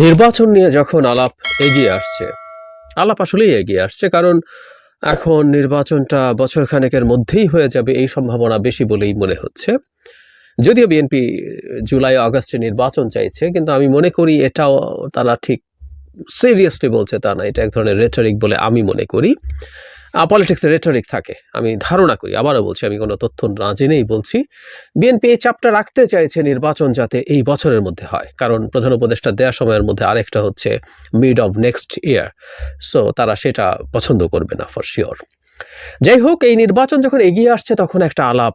নির্বাচন নিয়ে যখন আলাপ এগিয়ে আসছে, আলাপ আসলেই এগিয়ে আসছে, কারণ এখন নির্বাচনটা বছর খানেকের মধ্যেই হয়ে যাবে এই সম্ভাবনা বেশি বলেই মনে হচ্ছে। যদিও বিএনপি জুলাই আগস্টে নির্বাচন চাইছে, কিন্তু আমি মনে করি এটাও তারা ঠিক সিরিয়াসলি বলছে তা না, এটা এক ধরনের রেটরিক বলে আমি মনে করি। পলিটিক্সে রেটরিক থাকে আমি ধারণা করি। আবারও বলছি, আমি কোনো তথ্য না জেনেই বলছি। বিএনপি এই চাপটা রাখতে চাইছে নির্বাচন যাতে এই বছরের মধ্যে হয়, কারণ প্রধান উপদেষ্টা দেওয়া সময়ের মধ্যে আরেকটা হচ্ছে mid of next year. So তারা সেটা পছন্দ করবে না ফর শিওর। যাই হোক, এই নির্বাচন যখন এগিয়ে আসছে তখন একটা আলাপ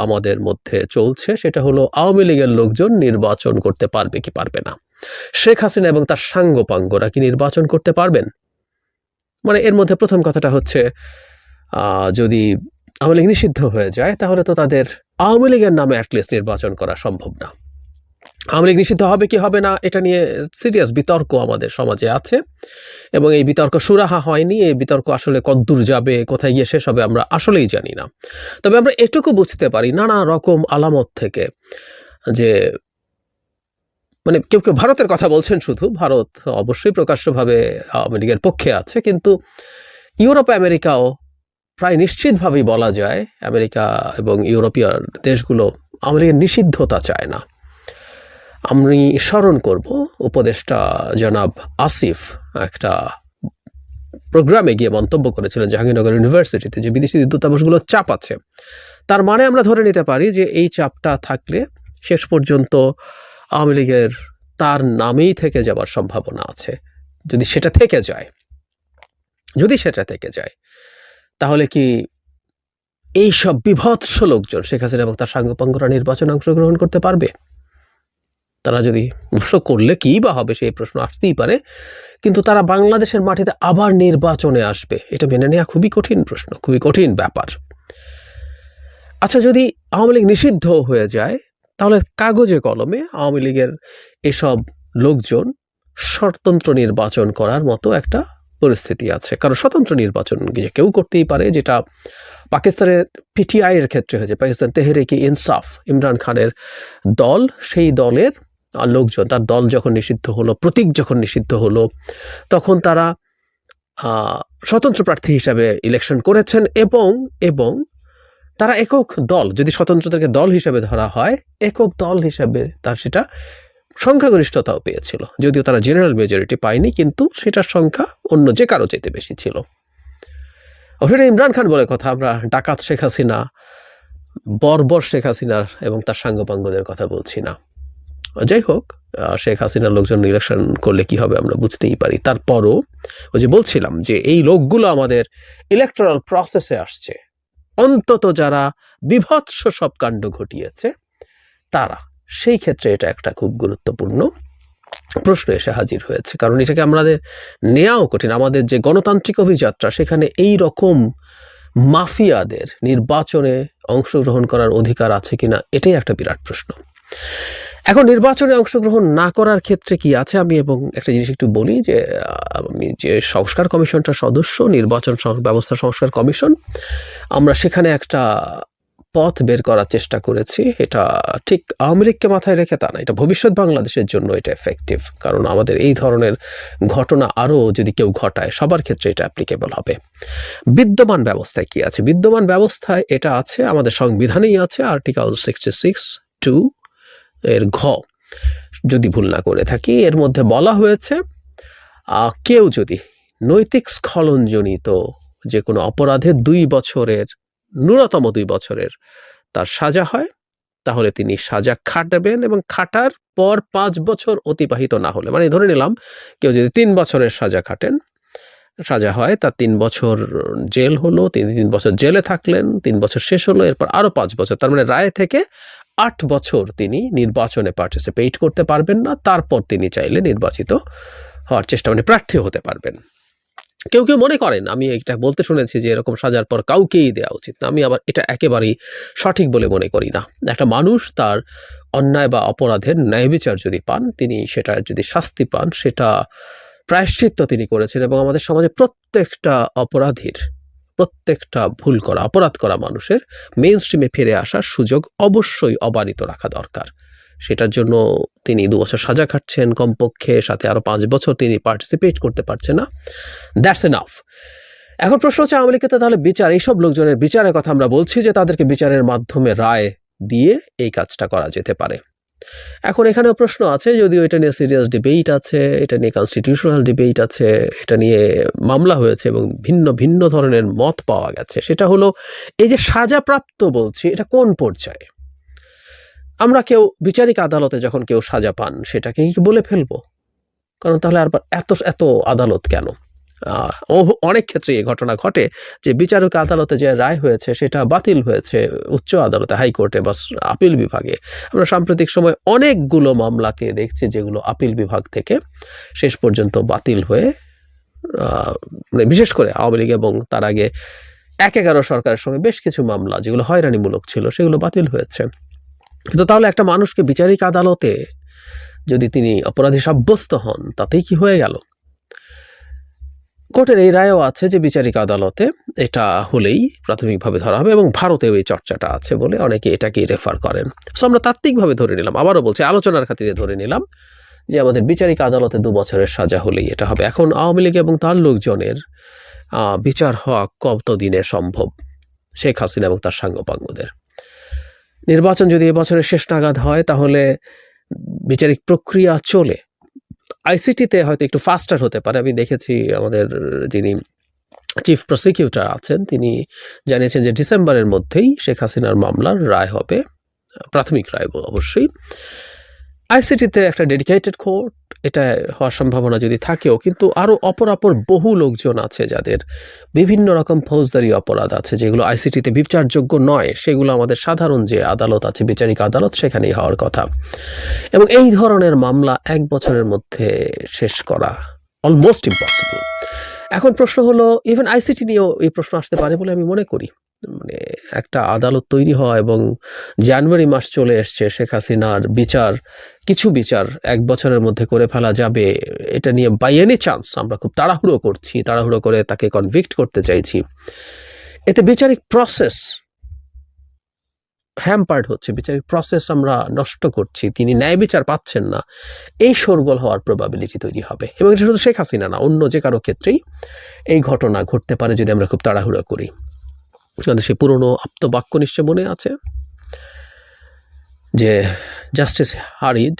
আমাদের মধ্যে চলছে, সেটা হলো আওয়ামী লীগের লোকজন নির্বাচন করতে পারবে কি পারবে না। শেখ হাসিনা এবং তার সাঙ্গপাঙ্গরা কি নির্বাচন করতে পারবেন? মানে এর মধ্যে প্রথম কথাটা হচ্ছে, যদি আওয়ামী লীগ নিষিদ্ধ হয়ে যায় তাহলে তো তাদের আওয়ামী লীগের নামে অ্যাটলিস্ট নির্বাচন করা সম্ভব না। আওয়ামী লীগ নিষিদ্ধ হবে কি হবে না এটা নিয়ে সিরিয়াস বিতর্ক আমাদের সমাজে আছে, এবং এই বিতর্ক সুরাহা হয়নি। এই বিতর্ক আসলে কদ্দূর যাবে, কোথায় গিয়ে শেষ হবে আমরা আসলেই জানি না। তবে আমরা এটুকু বুঝতে পারি নানা রকম আলামত থেকে যে, মানে কেউ কেউ ভারতের কথা বলছেন, শুধু ভারত অবশ্যই প্রকাশ্যভাবে আওয়ামী লীগের পক্ষে আছে, কিন্তু ইউরোপ আমেরিকাও প্রায় নিশ্চিতভাবেই বলা যায়, আমেরিকা এবং ইউরোপীয় দেশগুলো আওয়ামী লীগের নিষিদ্ধতা চায় না। আমি স্মরণ করব উপদেষ্টা জনাব আসিফ একটা প্রোগ্রামে গিয়ে মন্তব্য করেছিলেন জাহাঙ্গীরনগর ইউনিভার্সিটিতে, যে বিদেশি দূতাবাসগুলো চাপ আছে। তার মানে আমরা ধরে নিতে পারি যে এই চাপটা থাকলে শেষ পর্যন্ত আওয়ামী লীগের তার নামেই থেকে যাবার সম্ভাবনা আছে। যদি সেটা থেকে যায় তাহলে কি এই সব বিভৎস লোকজন শেখ হাসিনা এবং তার সাঙ্গপাঙ্গরা নির্বাচনে অংশগ্রহণ করতে পারবে? তারা যদি করলে কি বা হবে, সেই প্রশ্ন আসতেই পারে। কিন্তু তারা বাংলাদেশের মাটিতে আবার নির্বাচনে আসবে, এটা মেনে নেওয়া খুবই কঠিন প্রশ্ন, খুবই কঠিন ব্যাপার। আচ্ছা, যদি আওয়ামী লীগ নিষিদ্ধ হয়ে যায় তাহলে কাগজে কলমে আওয়ামী লীগের এসব লোকজন স্বতন্ত্র নির্বাচন করার মতো একটা পরিস্থিতি আছে। কারণ স্বতন্ত্র নির্বাচন যে কেউ করতেই পারে, যেটা পাকিস্তানের পিটিআই এর ক্ষেত্রে হয়েছে, পাকিস্তান তেহরিকে ইনসাফ, ইমরান খানের দল, সেই দলের লোকজন, তার দল যখন নিষিদ্ধ হলো, প্রতীক যখন নিষিদ্ধ হলো, তখন তারা স্বতন্ত্র প্রার্থী হিসাবে ইলেকশন করেছেন, এবং তারা একক দল, যদি স্বতন্ত্রতাকে দল হিসাবে ধরা হয়, একক দল হিসাবে তার সেটা সংখ্যাগরিষ্ঠতাও পেয়েছিল। যদিও তারা জেনারেল মেজরিটি পায়নি, কিন্তু সেটার সংখ্যা অন্য যে কারো চাইতে বেশি ছিল। অবশ্যই ইমরান খান বলে কথা, আমরা ডাকাত শেখ হাসিনা, বর্বর শেখ হাসিনার এবং তার সাঙ্গপাঙ্গদের কথা বলছি না। যাই হোক, শেখ হাসিনার লোকজন ইলেকশন করলে কি হবে আমরা বুঝতেই পারি। তারপরও ওই যে বলছিলাম যে এই লোকগুলো আমাদের ইলেকটোরাল প্রসেসে আসছে, অন্তত যারা বিভৎস সব কাণ্ড ঘটিয়েছে তারা, সেই ক্ষেত্রে এটা একটা খুব গুরুত্বপূর্ণ প্রশ্ন এসে হাজির হয়েছে। কারণ এটাকে আমাদের নেওয়াও কঠিন। আমাদের যে গণতান্ত্রিক অভিযাত্রা, সেখানে এই রকম মাফিয়াদের নির্বাচনে অংশগ্রহণ করার অধিকার আছে কিনা, এটাই একটা বিরাট প্রশ্ন। এখন নির্বাচনে অংশগ্রহণ না করার ক্ষেত্রে কি আছে, আমি এবং একটা জিনিস একটু বলি, যে আমি যে সংস্কার কমিশনটার সদস্য, নির্বাচন ব্যবস্থা সংস্কার কমিশন, আমরা সেখানে একটা পথ বের করার চেষ্টা করেছি। এটা ঠিক আওয়ামী লীগকে মাথায় রেখে তা না, এটা ভবিষ্যৎ বাংলাদেশের জন্য এটা এফেক্টিভ। কারণ আমাদের এই ধরনের ঘটনা আরও যদি কেউ ঘটায়, সবার ক্ষেত্রে এটা অ্যাপ্লিকেবল হবে। বিদ্যমান ব্যবস্থায় কি আছে? বিদ্যমান ব্যবস্থায় এটা আছে, আমাদের সংবিধানেই আছে, আর্টিকেল 66(2) এর ঘ, যদি ভুল না করে থাকি। এর মধ্যে বলা হয়েছে, কেউ যদি নৈতিক স্খলনজনিত যে কোনো অপরাধে 2 বছরের, ন্যূনতম 2 বছরের তার সাজা হয়, তাহলে তিনি সাজা খাটবেন, এবং খাটার পর 5 বছর অতিবাহিত না হলে, মানে ধরে নিলাম কেউ যদি 3 বছরের সাজা হয়, তার 3 বছর জেল হলো, 3 বছর জেলে থাকলেন, 3 বছর শেষ হলো, এরপর আরো 5 বছর, তার মানে রায় থেকে 8 বছর তিনি নির্বাচনে পার্টিসিপেট করতে পারবেন না। তারপর তিনি চাইলে নির্বাচিত হওয়ার চেষ্টা, মানে প্রার্থী হতে পারবেন। কেউ কেউ মনে করেন, আমি এটা বলতে শুনেছি, যে এরকম সাজার পর কাউকেই দেওয়া উচিত না। আমি আবার এটা একেবারেই সঠিক বলে মনে করি না। একটা মানুষ তার অন্যায় বা অপরাধের ন্যায় বিচার যদি পান, তিনি সেটা যদি শাস্তি পান, সেটা প্রায়শ্চিত্ত তিনি করেছেন। এবং আমাদের সমাজে প্রত্যেকটা অপরাধীর, প্রত্যেকটা অপরাধ করা মানুষের মেইন স্ট্রিমে ফিরে আসার সুযোগ অবশ্যই অবারিত রাখা দরকার। সেটার জন্য তিনি 2 বছর সাজা খাটছেন কমপক্ষে, সাথে আরও 5 বছর তিনি পার্টিসিপেট করতে পারছেন না, দ্যাটস এনাফ। এখন প্রশ্ন হচ্ছে আওয়ামী লীগকে তাহলে বিচার, এইসব লোকজনের বিচারের কথা আমরা বলছি যে তাদেরকে বিচারের মাধ্যমে রায় দিয়ে এই কাজটা করা যেতে পারে। এখন এখানেও প্রশ্ন আছে, যদিও এটা নিয়ে সিরিয়াস ডিবেট আছে, এটা নিয়ে কনস্টিটিউশনাল ডিবেট আছে, এটা নিয়ে মামলা হয়েছে এবং ভিন্ন ভিন্ন ধরনের মত পাওয়া গেছে। সেটা হলো এই যে সাজাপ্রাপ্ত বলছি, এটা কোন পর্যায়ে? আমরা কেউ বিচারিক আদালতে যখন কেউ সাজা পান সেটাকে কি বলে ফেলবো? কারণ তাহলে আর এত এত আদালত কেন? অনেক ক্ষেত্রে এই ঘটনা ঘটে যে বিচারিক আদালতে যে রায় হয়েছে সেটা বাতিল হয়েছে উচ্চ আদালতে, হাইকোর্টে বা আপিল বিভাগে। আমরা সাম্প্রতিক সময় অনেকগুলো মামলাকে দেখছি যেগুলো আপিল বিভাগ থেকে শেষ পর্যন্ত বাতিল হয়ে, মানে বিশেষ করে আওয়ামী লীগ এবং তার আগে ১-১১ সরকারের সঙ্গে বেশ কিছু মামলা যেগুলো হয়রানিমূলক ছিল সেগুলো বাতিল হয়েছে। কিন্তু তাহলে একটা মানুষকে বিচারিক আদালতে যদি তিনি অপরাধী সাব্যস্ত হন তাতেই কি হয়ে গেল? কোর্টের এই রায়ও আছে যে বিচারিক আদালতে এটা হলেই প্রাথমিকভাবে ধরা হবে, এবং ভারতেও এই চর্চাটা আছে বলে অনেকে এটাকেই রেফার করেন। সো আমরা তাত্ত্বিকভাবে ধরে নিলাম, আবারও বলছি আলোচনার খাতিরে ধরে নিলাম যে আমাদের বিচারিক আদালতে 2 বছরের সাজা হলেই এটা হবে। এখন আওয়ামী লীগ এবং তার লোকজনের বিচার হওয়া কত দিনে সম্ভব? শেখ হাসিনা এবং তার সাঙ্গপাঙ্গদের নির্বাচন যদি এবছরের শেষ নাগাদ হয় তাহলে বিচারিক প্রক্রিয়া চলে আইসিটিতে হয়তো একটু ফাস্টার হতে পারে। আমি দেখেছি আমাদের যিনি চিফ প্রসিকিউটর আছেন তিনি জানিয়েছেন যে ডিসেম্বরের মধ্যেই শেখ হাসিনার মামলার রায় হবে, প্রাথমিক রায় অবশ্যই। আইসিটিতে একটা ডেডিকেটেড কোর্ট, এটা হওয়ার সম্ভাবনা যদি থাকেও, কিন্তু আরও অপরাপর বহু লোকজন আছে যাদের বিভিন্ন রকম ফৌজদারি অপরাধ আছে যেগুলো আইসিটিতে বিচারযোগ্য নয়, সেগুলো আমাদের সাধারণ যে আদালত আছে বিচারিক আদালত সেখানেই হওয়ার কথা। এবং এই ধরনের মামলা 1 বছরের মধ্যে শেষ করা অলমোস্ট ইম্পসিবল। এখন প্রশ্ন হলো ইভেন আইসিটি নিয়েও এই প্রশ্ন আসতে পারে বলে আমি মনে করি। মানে একটা আদালত তৈরি হওয়া এবং জানুয়ারি মাস চলে এসছে, শেখ হাসিনার কিছু বিচার 1 বছরের মধ্যে করে ফেলা যাবে, এটা নিয়ে বাই এনি চান্স আমরা খুব তাড়াহুড়ো করে তাকে কনভিক্ট করতে চাইছি, এতে বিচারিক প্রসেস হ্যাম্পার্ড হচ্ছে, বিচারিক প্রসেস আমরা নষ্ট করছি, তিনি ন্যায় বিচার পাচ্ছেন না, এই শোরগোল হওয়ার প্রবাবিলিটি তৈরি হবে। এবং এটা শুধু শেখ হাসিনা না, অন্য যে কারো ক্ষেত্রেই এই ঘটনা ঘটতে পারে যদি আমরা খুব তাড়াহুড়ো করি। সে পুরনো আপ্তবাক্য নিশ্চয় মনে আছে যে জাস্টিস হারিড,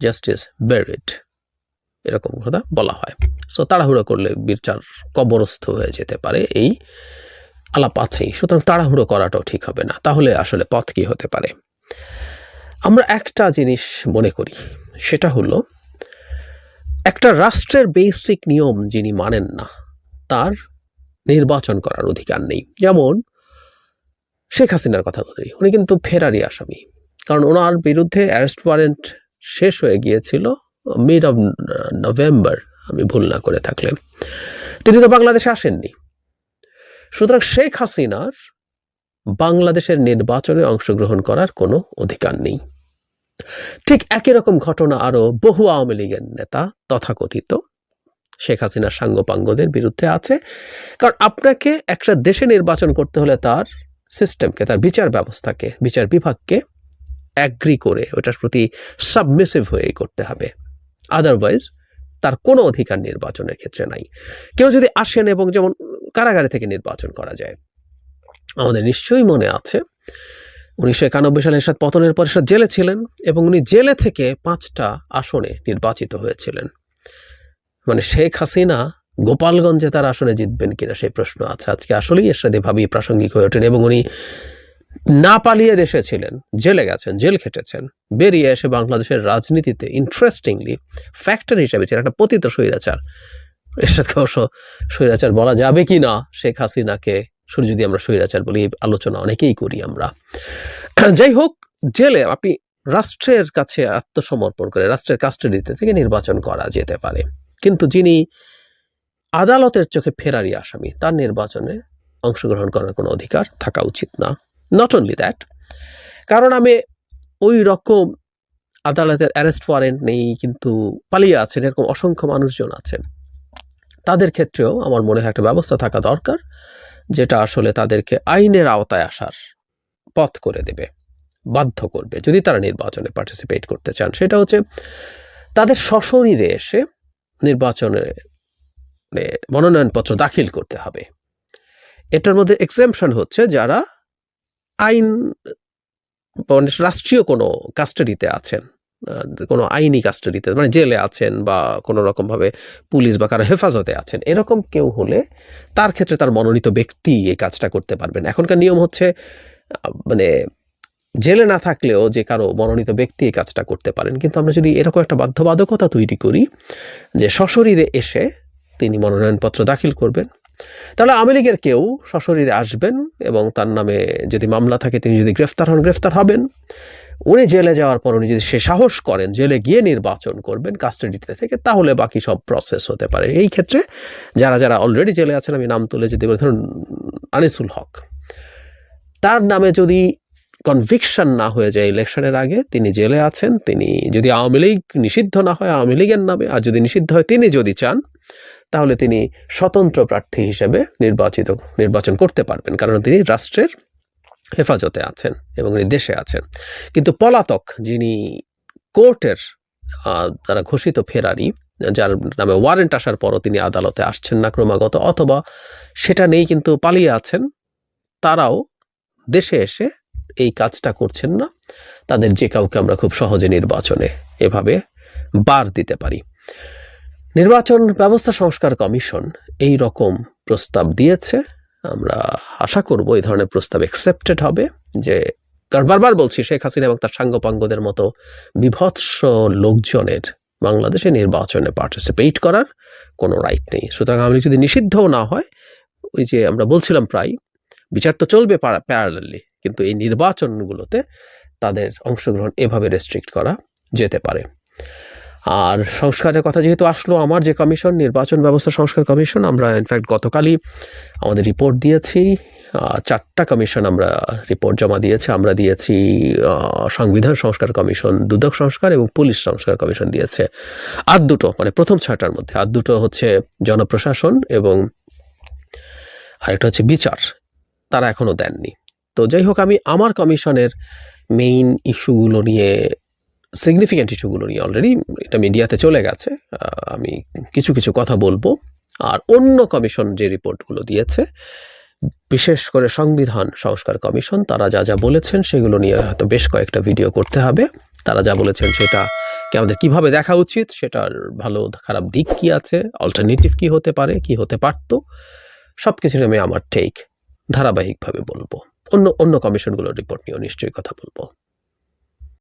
জাস্টিস বেরিড, এরকম কথা বলা হয়। সো তাড়াহুড়ো করলে বিচার কবরস্থ হয়ে যেতে পারে, এই আলাপ আছেই। সুতরাং তাড়াহুড়ো করাটাও ঠিক হবে না। তাহলে আসলে পথ কি হতে পারে? আমরা একটা জিনিস মনে করি, সেটা হলো একটা রাষ্ট্রের বেসিক নিয়ম যিনি মানেন না তার নির্বাচন করার অধিকার নেই। যেমন শেখ হাসিনার কথা বলি, উনি কিন্তু ফেরারি আসামি, কারণ ওনার বিরুদ্ধে অ্যারেস্ট ওয়ারেন্ট শেষ হয়ে গিয়েছিল মিড অফ নভেম্বর, আমি ভুল না করে থাকলে। তিনি তো বাংলাদেশে আসেননি। সুতরাং শেখ হাসিনার বাংলাদেশের নির্বাচনে অংশগ্রহণ করার কোনো অধিকার নেই। ঠিক একই রকম ঘটনা আরও বহু আওয়ামী লীগের নেতা তথাকথিত শেখ হাসিনার সাঙ্গপাঙ্গদের বিরুদ্ধে আছে। কারণ আপনাকে একটা দেশে নির্বাচন করতে হলে তার সিস্টেমকে, তার বিচার ব্যবস্থাকে, বিচার বিভাগকে অ্যাগ্রি করে ওটার প্রতি সাবমিসিভ হয়েই করতে হবে, আদারওয়াইজ তার কোনো অধিকার নির্বাচনের ক্ষেত্রে নাই। কেউ যদি আসেন এবং যেমন কারাগারে থেকে নির্বাচন করা যায়, আমাদের নিশ্চয়ই মনে আছে 1991 সালে এরশাদ পতনের পর এরশাদ জেলে ছিলেন এবং উনি জেলে থেকে 5টা আসনে নির্বাচিত হয়েছিলেন। মানে শেখ হাসিনা গোপালগঞ্জে তার আসনে জিতবেন কিনা সেই প্রশ্ন আছে। আজকে আসলেই এরশাদ এভাবেই প্রাসঙ্গিক হয়ে ওঠেন, এবং উনি না পালিয়ে দেশে ছিলেন, জেলে গেছেন, জেল খেটেছেন, বেরিয়ে এসে বাংলাদেশের রাজনীতিতে ইন্টারেস্টিংলি ফ্যাক্টর হিসেবে ছিলেন একটা পতিত স্বৈরাচার। এরশাদকে অবশ্য স্বৈরাচার বলা যাবে কি না, শেখ হাসিনাকে শুধু যদি আমরা স্বৈরাচার বলি, আলোচনা অনেকেই করি আমরা। যাই হোক, জেলে আপনি রাষ্ট্রের কাছে আত্মসমর্পণ করে রাষ্ট্রের কাস্টাডিতে থেকে নির্বাচন করা যেতে পারে, কিন্তু যিনি আদালতের চোখে ফেরারি আসামি তার নির্বাচনে অংশগ্রহণ করার কোনো অধিকার থাকা উচিত না। নট অনলি দ্যাট, কারণ আমি ওই রকম আদালতের অ্যারেস্ট ওয়ারেন্ট নেই কিন্তু পালিয়ে আছেন এরকম অসংখ্য মানুষজন আছেন, তাদের ক্ষেত্রেও আমার মনে হয় একটা ব্যবস্থা থাকা দরকার যেটা আসলে তাদেরকে আইনের আওতায় আসার পথ করে দেবে। বাধ্য করবে যদি তারা নির্বাচনে পার্টিসিপেট করতে চান, সেটা হচ্ছে তাদের সশরীরে এসে নির্বাচনে মনোনয়নপত্র দাখিল করতে হবে। এটার মধ্যে এক্সেমশন হচ্ছে যারা আইন রাষ্ট্রীয় কোনো কাস্টাডিতে আছেন, কোনো আইনি কাস্টাডিতে মানে জেলে আছেন বা কোনো রকমভাবে পুলিশ বা কারো হেফাজতে আছেন, এরকম কেউ হলে তার ক্ষেত্রে তার মনোনীত ব্যক্তি এই কাজটা করতে পারবেন। এখনকার নিয়ম হচ্ছে মানে জেলে না থাকলেও যে কারো মনোনীত ব্যক্তি এই কাজটা করতে পারেন, কিন্তু আমরা যদি এরকম একটা বাধ্যবাধকতা তৈরি করি যে সশরীরে এসে তিনি মনোনয়নপত্র দাখিল করবেন, তাহলে আওয়ামী লীগের কেউ সশরীরে আসবেন এবং তার নামে যদি মামলা থাকে তিনি যদি গ্রেফতার হন গ্রেফতার হবেন। উনি জেলে যাওয়ার পর উনি যদি সে সাহস করেন জেলে গিয়ে নির্বাচন করবেন কাস্টাডিতে থেকে, তাহলে বাকি সব প্রসেস হতে পারে। এই ক্ষেত্রে যারা যারা অলরেডি জেলে আছেন, আমি নাম তুলে যদি ধরুন আনিসুল হক, তার নামে যদি কনভিকশন না হয়ে যায় ইলেকশনের আগে, তিনি জেলে আছেন, তিনি যদি আওয়ামী লীগ নিষিদ্ধ না হয় আওয়ামী লীগের নামে, আর যদি নিষিদ্ধ হয় তিনি যদি চান, তাহলে তিনি স্বতন্ত্র প্রার্থী হিসেবে নির্বাচন করতে পারবেন, কারণ তিনি রাষ্ট্রের হেফাজতে আছেন এবং দেশে আছেন। কিন্তু পলাতক যিনি কোর্টের দ্বারা ঘোষিত ফেরারি, যার নামে ওয়ারেন্ট আসার পরও তিনি আদালতে আসছেন না ক্রমাগত, অথবা সেটা নেই কিন্তু পালিয়ে আছেন, তারাও দেশে এসে এই কাজটা করছেন না। তাদের যে কাউকে আমরা খুব সহজে নির্বাচনে এভাবে বার দিতে পারি। নির্বাচন ব্যবস্থা সংস্কার কমিশন এই রকম প্রস্তাব দিয়েছে। আমরা আশা করব এই ধরনের প্রস্তাব অ্যাকসেপ্টেড হবে, যে কারণ বারবার বলছি শেখ হাসিনা এবং তার সাঙ্গপাঙ্গদের মতো বিভৎস লোকজনের বাংলাদেশে নির্বাচনে পার্টিসিপেট করার কোনো রাইট নেই। সুতরাং আমি যদি নিষিদ্ধও না হয়, ওই যে আমরা বলছিলাম প্রায় বিচার তো চলবে প্যারালালি, কিন্তু এই নির্বাচনগুলোতে তাদের অংশগ্রহণ এভাবে রেস্ট্রিক্ট করা যেতে পারে। আর সংস্কারের কথা যেহেতু আসলো, আমার যে কমিশন নির্বাচন ব্যবস্থা সংস্কার কমিশন, আমরা ইনফ্যাক্ট গতকালই আমাদের রিপোর্ট দিয়েছি। 4টা কমিশন আমরা রিপোর্ট জমা দিয়েছি। আমরা দিয়েছি সংবিধান সংস্কার কমিশন, দুদক সংস্কার এবং পুলিশ সংস্কার কমিশন দিয়েছে। আর দুটো মানে প্রথম 6টার মধ্যে আর দুটো হচ্ছে জনপ্রশাসন এবং আরেকটা হচ্ছে বিচার, তারা এখনও দেননি। তো যাই হোক, আমি আমার কমিশনের মেইন ইস্যুগুলো নিয়ে, সিগনিফিক্যান্ট ইস্যুগুলো নিয়ে অলরেডি এটা মিডিয়াতে চলে গেছে, আমি কিছু কিছু কথা বলবো। আর অন্য কমিশন যে রিপোর্টগুলো দিয়েছে, বিশেষ করে সংবিধান সংস্কার কমিশন, তারা যা যা বলেছেন সেগুলো নিয়ে হয়তো বেশ কয়েকটা ভিডিও করতে হবে। তারা যা বলেছেন সেটাকে আমাদের কিভাবে দেখা উচিত, সেটার ভালো খারাপ দিক কি আছে, অল্টারনেটিভ কি হতে পারে, কি হতে পারত, সব কিছুর আমি আমার টেক ধারাবাহিকভাবে বলবো। অন্য কমিশনগুলোর রিপোর্ট নিয়েও নিশ্চয়ই কথা বলবো।